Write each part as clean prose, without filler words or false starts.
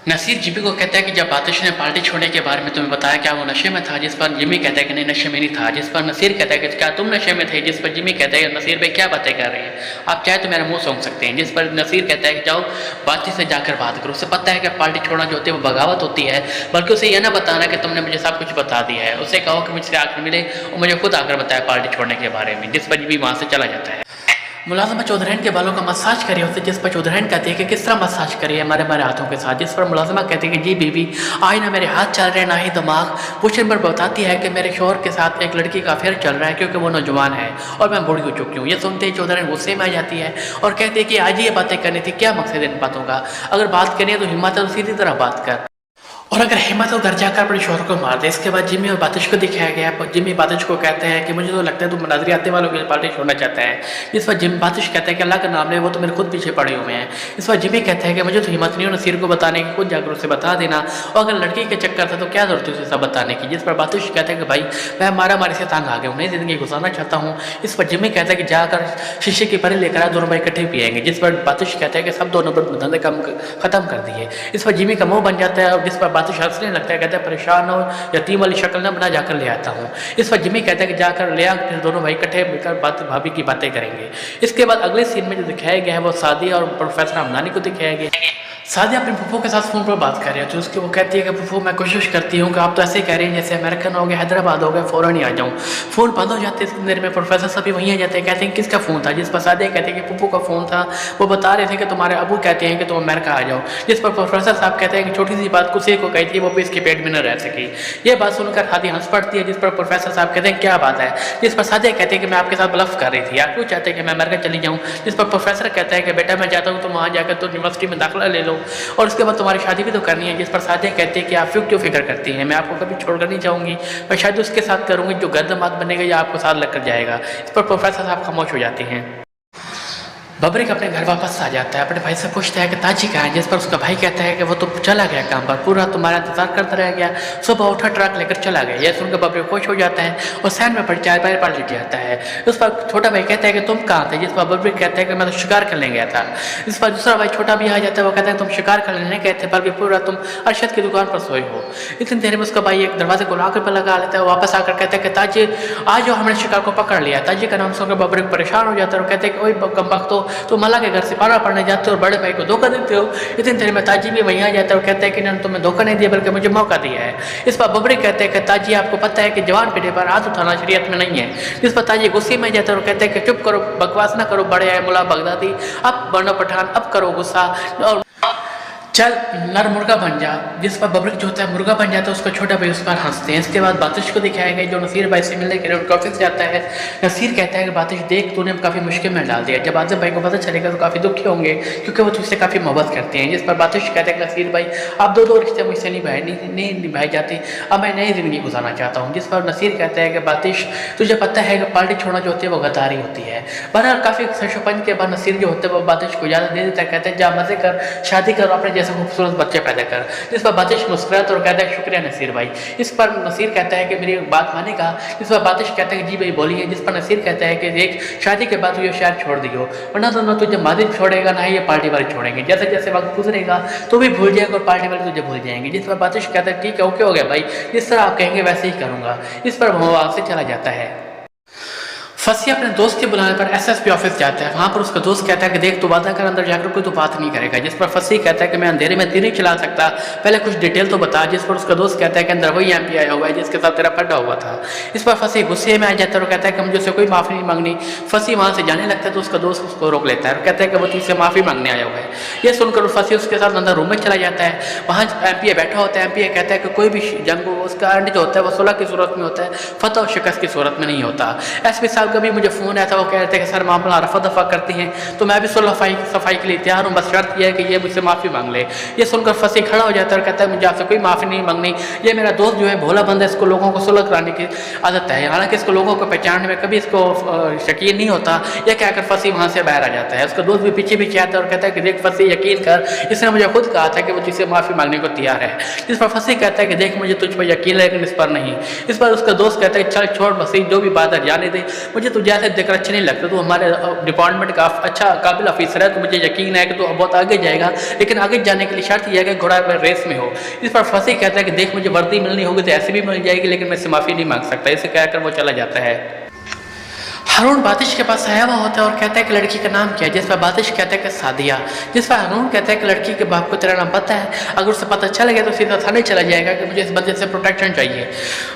Naseer Jimmy को कहता है कि जब बातिश ने पार्टी छोड़ने के बारे में तुम्हें बताया क्या वो नशे में था, जिस पर जिमी कहता है कि नहीं नशे में नहीं था, जिस पर नसीर कहता है कि क्या तुम नशे में थे, जिस पर जिमी कहता है कि नसीर भाई क्या बातें कर रहे हैं, आप चाहे तो मेरा मुंह सूंघ सकते हैं, जिस पर नसीर कहता है कि जाओ बातचीत से जाकर बात करो। उसे पता है कि पार्टी छोड़ना जो होती है वो बगावत होती है, बल्कि उसे यह ना बताना कि तुमने मुझे सब कुछ बता दिया है। उसे कहो कि मुझसे आकर मिले और मुझे खुद आकर बताया पार्टी छोड़ने के बारे में, जिस पर जिमी वहाँ से चला जाता है। मुलाजिमा चौधराइन के बालों का मसाज करिए उससे, जिस पर चौधराइन कहती है कि किस तरह मसाज करिए हमारे हमारे हाथों के साथ, जिस पर मुलाजिमा कहती है कि जी बीबी आज ना मेरे हाथ चल रहे ना ही दिमाग। पूछने पर बताती है कि मेरे शोहर के साथ एक लड़की का अफेयर चल रहा है क्योंकि वो नौजवान है और मैं बूढ़ी हो चुकी हूँ। ये सुनते ही चौधराइन गुस्से में आ जाती है और कहती है कि आज ये बातें करनी थी, क्या मकसद इन बातों का, अगर बात करनी है तो हिम्मत है तो सीधी तरह बात कर, और अगर हिम्मत हो घर जाकर अपने शोहर को मार दे। इसके बाद जिमी और बातिश को दिखाया गया है। जिमी बातिश को कहते हैं कि मुझे तो लगता है तुम नजरियाते वालों की पार्टी छोड़ना चाहता है। इस पर जिमी बातिश कहता है कि अल्लाह का नाम ले वो तो मेरे खुद पीछे पड़े हुए हैं। इस पर जिमी कहता है कि मुझे तो हिम्मत नहीं हो नसीर को बताने की, खुद जाकर उसे बता देना, और अगर लड़की के चक्कर था तो क्या जरूरत है उसे सब बताने की। जिस पर बातिश कहता है कि भाई मैं मारा मारी से तंग आ गया हूँ, नई जिंदगी गुजारना चाहता हूँ। इस पर जिमी कहता है कि जाकर शीशे की परी लेकर आ, दोनों भाई इकट्ठे पिएंगे। जिस पर बातिश कहता है कि सब दोनों धंधे कम खत्म कर दिए। इस पर जिमी का मुंह बन जाता है और जिस पर बातिश हंसने लगता है, कहता है परेशान हो यतीम वाली शक्ल ना बना, जाकर ले आता हूँ। इस पर जिमी कहता है कि जाकर ले आ, फिर दोनों भाई इकट्ठे मिलकर बात भाभी की बातें करेंगे। इसके बाद अगले सीन में जो दिखाया गया है वो सादिया और प्रोफेसर हमदानी को दिखाया गया है। सादिया अपने फूफो के साथ फ़ोन पर बात कर रही है तो उसकी वो कहती है कि फूफो मैं कोशिश करती हूँ कि आप तो ऐसे कह रही हैं जैसे अमेरिकन हो गए, हैदराबाद हो गए, फ़ौरन ही आ जाऊँ। फ़ोन बंद हो जाते इतनी देर में प्रोफेसर सभी वहीं आ जाते हैं, कहते हैं किसका फ़ोन था। जिस पर सादिया कहते हैं कि फूफो का फ़ोन था, वो बता रहे थे कि तुम्हारे अबू कहते हैं कि तुम अमेरिका आ जाओ। जिस पर प्रोफेसर साहब कहते हैं कि छोटी सी बात किसी को कही थी वो भी इसके पेट में न रह सकी। ये बात सुनकर सादिया हंस पड़ती है। जिस पर प्रोफेसर साहब कहते हैं क्या बात है। जिस पर सादिया कहते हैं कि मैं आपके साथ ब्लफ कर रही थी, आप क्यों चाहते हैं कि मैं अमेरिका चली जाऊँ। जिस पर प्रोफेसर कहता है कि बेटा मैं चाहता हूँ तुम वहाँ जाकर तो यूनिवर्सिटी में दाखिला ले लो और उसके बाद तुम्हारी शादी भी तो करनी है। जिस पर सादिया कहती है कि आप क्यों फिक्र करती हैं, मैं आपको कभी छोड़कर नहीं जाऊँगी, मैं शायद उसके साथ करूँगी जो गर्दमात बनेगा या आपको साथ लगकर जाएगा। इस पर प्रोफेसर साहब खामोश हो जाते हैं। बबरिक अपने घर वापस आ जाता है, अपने भाई से पूछता है कि ताजी कहाँ है। जिस पर उसका भाई कहता है कि वो तो चला गया काम पर, पूरा तुम्हारा इंतजार करता रह गया, सुबह उठा ट्रक लेकर चला गया। यह सुनकर बबरिक खुश हो जाता है और सैन में पड़ चाय पर लेट जाता है। उस पर छोटा भाई कहता है कि तुम कहाँ थे। जिस पर बबरिक कहता है कि मैं तो शिकार करने गया था। इस पर दूसरा भाई छोटा भी आ जाता है, वो कहता है तुम शिकार करने नहीं गए थे बल्कि पूरा तुम अरशद की दुकान पर सोए हो। इतनी देर में उसका भाई एक दरवाजे को लाकर पर लगा लेता है, वापस आकर कहता है कि ताजी आज जो हमने शिकार को पकड़ लिया। ताजी का नाम सुनकर बबरिक परेशान हो जाता है और कहते हैं कि ओए कमबख्तो तुम अल्लाह के घर सिपारा पढ़ने जाते हो और बड़े भाई को धोखा देते हो। इतनी देर में ताजी भी वहीं आ जाता है और कहता है कि इन्होंने तुम्हें धोखा नहीं दिया बल्कि मुझे मौका दिया है। इस पर बबरिक कहते हैं कि ताजी आपको पता है कि जवान पीढ़ी पर हाथ उठाना शरीयत में नहीं है। जिस पर ताजी गुस्से में जाता है और कहते हैं कि चुप करो, बकवास ना करो, बड़े आए मुला बगदादी, अब बनो पठान, अब करो गुस्सा और चल नर मुर्गा बन जा। जिस पर बबरिक जो होता है मुर्गा बन जाता है, उसका छोटा भाई उस पर हंसते हैं। इसके बाद बातिश को दिखाया गया जो नसीर भाई से मिलने के लिए उनके ऑफिस जाता है। नसीर कहता है कि बातिश देख तूने काफ़ी मुश्किल में डाल दिया, जब आज़म भाई को पता चलेगा तो काफ़ी दुखी होंगे क्योंकि वो तुझसे काफ़ी मोहब्बत करते हैं। जिस पर बातिश कहता है कि नसीर भाई आप दो रिश्ते मुझसे नहीं निभाई जाती, अब मैं नई ज़िंदगी गुजारना चाहता हूँ। जिस पर नसीर कहता है कि बातिश तुझे पता है कि पार्टी छोड़ना जो होती है वो गद्दारी होती है। बहरहाल काफ़ी सरशोपन के बाद नसीर जो होते हैं वो बातिश को इजाज़त दे देता है, कहते हैं जा मज़े कर, शादी कर, अपने जैसे खूबसूरत बच्चे पैदा कर। जिस पर बातिश मुस्कुराता और कहता है शुक्रिया नसीर भाई। इस पर नसीर कहता है कि मेरी बात मानेगा। इस पर बातिश कहता है कि जी भाई बोलिए। जिस पर नसीर कहता है कि देख शादी के बाद ये शहर छोड़ दियो, वरना तो न तुझे माजिद छोड़ेगा ना ही ये पार्टी वाले छोड़ेंगे, जैसे जैसे वक्त गुजरेगा तो भी भूल जाएगा और पार्टी वाले तुझे भूल जाएंगे। जिस पर बातिश कहता है ठीक है ओके हो गया भाई, जिस तरह आप कहेंगे वैसे ही करूँगा। इस पर वो आपसे चला जाता है। फसी अपने दोस्त के बुलाने पर एसएसपी ऑफिस जाता है। वहाँ पर उसका दोस्त कहता है कि देख तू वादा कर अंदर जाकर कोई तो बात नहीं करेगा। जिस पर फसी कहता है कि मैं अंधेरे में तीर नहीं चला सकता, पहले कुछ डिटेल तो बता। जिस पर उसका दोस्त कहता है कि अंदर वही एमपी आया हुआ है जिसके साथ तेरा फटा हुआ था। इस पर फसी गुस्से में आ जाता है और कहता है कि मुझे उससे कोई माफ़ी नहीं मांगनी। फसी वहाँ से जाने लगता है तो उसका दोस्त उसको रोक लेता है और कहता है कि वो तुझसे माफ़ी मांगने आया हुआ है। यह सुनकर फसी उसके साथ अंदर रूम में चला जाता है। वहाँ एमपी बैठा होता है। एमपी कहता है कि कोई भी जंग उसका एंड जो होता है वो सुलह की सूरत में होता है, फतह और शिकस्त की सूरत में नहीं होता। एसपी साहब का भी मुझे फ़ोन आया था, वो कह रहे थे कि सर मामला रफा दफा करती हैं तो मैं भी सुलह सफाई के लिए तैयार हूँ, बस शर्त यह है कि ये मुझसे माफ़ी मांग ले। ये सुनकर फसी खड़ा हो जाता है और कहता है मुझे आपसे कोई माफ़ी नहीं मांगनी, ये मेरा दोस्त जो है भोला बंद है, इसको लोगों को सुलह कराने की आदत है, हालांकि इसको लोगों को पहचानने में कभी इसको यकीन नहीं होता। यह कहकर फसी वहाँ से बाहर आ जाता है। उसका दोस्त भी पीछे पीछे आता है और कहता है कि देख फसी यकीन कर, इसने मुझे खुद कहा था कि वो तुझसे माफ़ी मांगने को तैयार है। इस पर फसी कहता है कि देख मुझे तुझ पर यकीन है लेकिन इस पर नहीं। इस पर उसका दोस्त कहता है चल छोड़ फसी, जो भी बात है जाने दे, मुझे मुझे तुझे ऐसे देखकर अच्छा नहीं लगता, तू हमारे डिपार्टमेंट का अच्छा काबिल ऑफिसर है, तो मुझे यकीन है कि तू बहुत आगे जाएगा, लेकिन आगे जाने के लिए शर्त यह है कि घोड़ा रेस में हो। इस पर फंसी कहता है कि देख मुझे वर्दी मिलनी होगी तो ऐसे भी मिल जाएगी, लेकिन मैं इससे माफ़ी नहीं मांग सकता। इसे कहकर वो चला जाता है। हारून बातिश के पास आया हुआ होता है और कहता है कि लड़की का नाम क्या है, जिस पर बातिश कहता है कि सादिया। जिस पर हारून कहता है कि लड़की के बाप को तेरा नाम पता है, अगर उसे पता चल गया तो सीधा थाने चला जाएगा कि मुझे इस बंदे से प्रोटेक्शन चाहिए,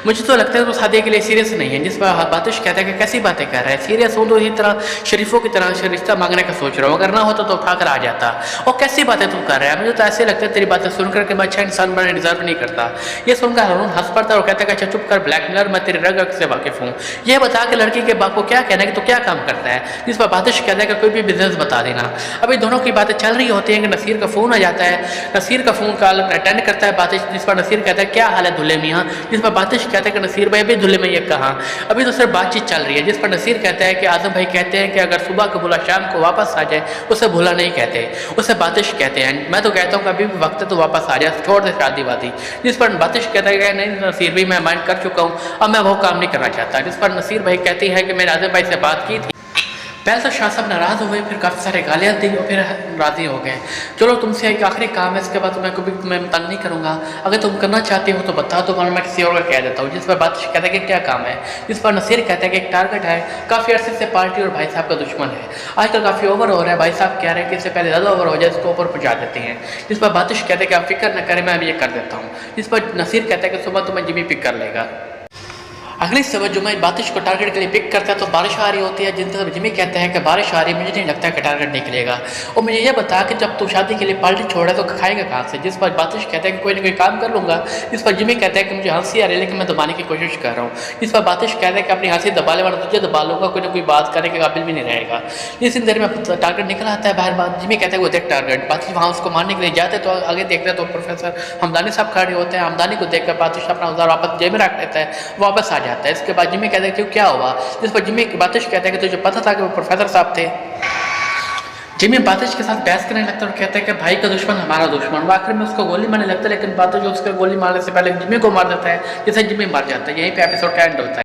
मुझे तो लगता है तो सादिया के लिए सीरियस नहीं है। जिस पर बातिश कहता है कि कैसी बातें कर रहा है, सीरियस हूँ तो इसी तरह शरीफों की तरह से रिश्ता मांगने का सोच रहा हूँ, अगर ना होता तो उठा कर आ जाता। और कैसी बातें तू कर रहा है, मुझे तो ऐसे लगता है तेरी बातें सुनकर कि मैं अच्छा इंसान बनना डिजर्व नहीं करता। ये सुनकर हारून हंस पड़ता है और कहता है कि अच्छा चुप कर ब्लैकमेलर, मैं तेरे रग रग से वाकिफ हूँ, यह बता के लड़की के बाप को क्या कहना है कि तो क्या काम करता है। जिस पर बातिश कहता है कि कोई भी बिजनेस बता देना। अभी दोनों की बातें चल रही होती हैं कि नसीर का फोन आ जाता है। नसीर का फोन कॉल अटेंड करता है बातिश, जिस पर नसीर कहता है क्या हाल है दुल्हे मियाँ। जिस पर बातिश कहता है कि नसीर भाई अभी दुल्हे में ये कहाँ, अभी तो सिर्फ बातचीत चल रही है। जिस पर नसीर कहता है कि आजम भाई कहते हैं कि अगर सुबह को बुला शाम को वापस आ जाए, उसे भूला नहीं कहते, उसे बातिश कहते हैं। मैं तो कहता हूँ कि अभी भी वक्त है तो वापस आ जाए, छोड़ दे शादी वादी। जिस पर बातिश कहता है कि नहीं नसीर भाई मैं माइंड कर चुका हूँ, अब मैं वो काम नहीं करना चाहता। जिस पर नसीर भाई कहती है कि मैंने आजम भाई से बात की थी। पहले तो शाह साहब नाराज़ हुए, फिर काफ़ी सारे गालियाँ दी और फिर राज़ी हो गए। चलो तुमसे एक आखिरी काम है, इसके बाद तुम्हें कभी मैं तंग नहीं करूँगा, अगर तुम करना चाहती हो तो बता दो वरना मैं किसी और को कह देता हूँ। जिस पर बात कहता है कि क्या काम है। जिस पर नसीर कहता है कि एक टारगेट है, काफ़ी अर्से से पार्टी और भाई साहब का दुश्मन है, आजकल काफ़ी ओवर हो रहा है, भाई साहब कह रहे हैं कि इससे पहले ज़्यादा ओवर हो जाए इसको ऊपर पहुँचा देते हैं। जिस पर बातिश कहते हैं कि आप फिक्र न करें, मैं अभी ये कर देता हूँ। जिस पर नसीर कहता है कि सुबह तुम्हें जिम्मी पिक कर लेगा। अगली सुबह जुम्मे बातिश को टारगेट के लिए पिक करता है तो बारिश आ रही होती है। जिन तरफ जिम्मी कहता है कि बारिश आ रही है, मुझे नहीं लगता कि टारगेट निकलेगा, और मुझे ये बता कि जब तू शादी के लिए पार्टी छोड़ा तो खाएगा कहाँ से। जिस पर बातिश कहता है कि कोई ना कोई काम कर लूँगा। जिस पर जिम्मी कहता है कि मुझे हंसी आ रही है लेकिन मैं दबाने की कोशिश कर रहा हूँ। जिस पर बातिश कहता है कि अपनी हंसी दबाने वाला तुझे दबा लूँगा, कोई ना कोई बात करने के काबिल भी नहीं रहेगा। जिस देर में टारगेट निकल आता है बाहर, बात जिम्मी कहता है वो देख टारगेट। बातिश वहाँ उसको मारने के लिए जाते तो आगे देखते तो प्रोफेसर हमदानी साहब खड़े होते हैं। हमदानी को देखकर बातिश अपना औजार वापस जेब में रख लेता है, वापस आ जाता है। इसके बाद जिम्मी कहता है कि क्या हुआ। जिस पर जिम्मी बातिश कहता है कि तुझे पता था कि वो प्रोफेसर साहब थे। जिम्मी बातिश के साथ बहस करने लगता है और कहता है कि भाई का दुश्मन हमारा दुश्मन। वो आखिर में उसको गोली मारने लगता है, लेकिन बातिश उसको गोली मारने से पहले जिम्मी को मार देता है, जिससे जिम्मी मर जाता है। यहीं पे एपिसोड का एंड होता है।